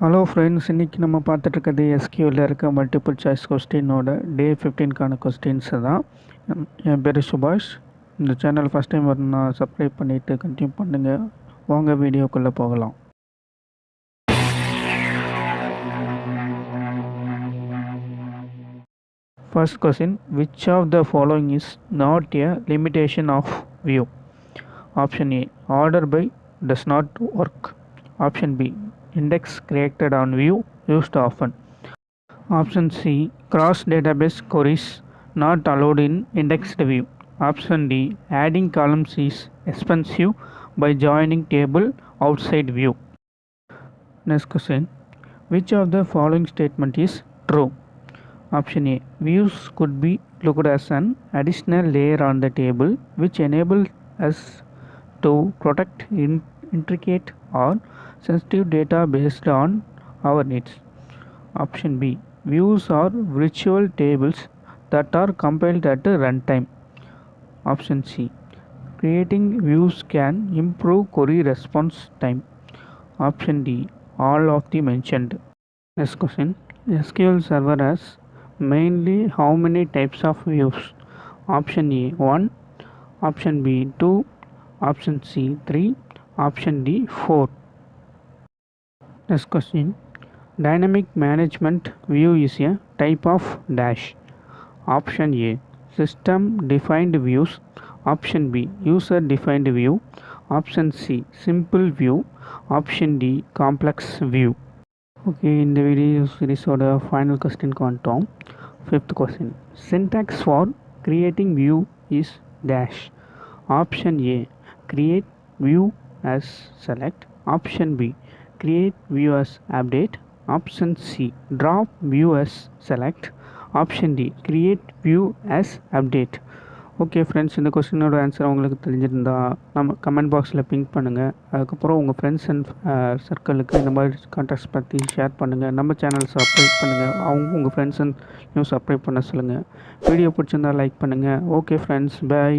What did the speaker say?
Hello friends, இன்றைக்கி நம்ம பார்த்துட்ருக்கிறது எஸ்கியூவில் இருக்க மல்டிபிள் சாய்ஸ் கொஸ்டினோட டே 15க்கான கொஸ்டின்ஸு தான். என் பேர் சுபாஷ். இந்த சேனல் ஃபஸ்ட் டைம் வரணும்னா சப்ஸ்கிரைப் பண்ணிவிட்டு கண்டினியூ பண்ணுங்கள். வாங்க வீடியோக்குள்ளே போகலாம். First question, which of the following is not a limitation of view? Option A, order by does not work. Option B, index created on view used often. Option C, cross database queries not allowed in indexed view. Option D, adding columns is expensive by joining table outside view. Next question, which of the following statement is true? Option A, views could be looked as an additional layer on the table which enables us to protect intricate or sensitive data based on our needs. Option B, views are virtual tables that are compiled at runtime. Option C, creating views can improve query response time. Option D, all of the mentioned. Next question, SQL Server has mainly how many types of views? Option A 1, option B 2, option C 3, option D 4. Next question, dynamic management view is a type of dash. Option A, system defined views. Option B, user defined view. Option C, simple view. Option D, complex view. Okay, இந்த video சீரிஸோட final கொஸ்டினுக்கு வந்துட்டோம். 5th question, syntax for creating view is dash. Option A, create view as select. Option B, create view as update. Option C, drop view as select. Option D, create view as update. Okay friends, இந்த கொஸ்டினோட answer உங்களுக்கு தெரிஞ்சிருந்தா நம்ம comment பாக்ஸில் pink பண்ணுங்கள். அதுக்கப்புறம் உங்கள் friends and சர்க்கிளுக்கு இந்த மாதிரி கான்டாக்ட்ஸ் பற்றி ஷேர் பண்ணுங்கள். நம்ம சேனல் சப்ஸ்கிரைப் பண்ணுங்கள். உங்கள் ஃப்ரெண்ட்ஸ் அண்ட் நியூஸ் சப்ஸ்கிரைப் பண்ண சொல்லுங்கள். வீடியோ பிடிச்சிருந்தால் லைக் பண்ணுங்கள். Okay friends, by.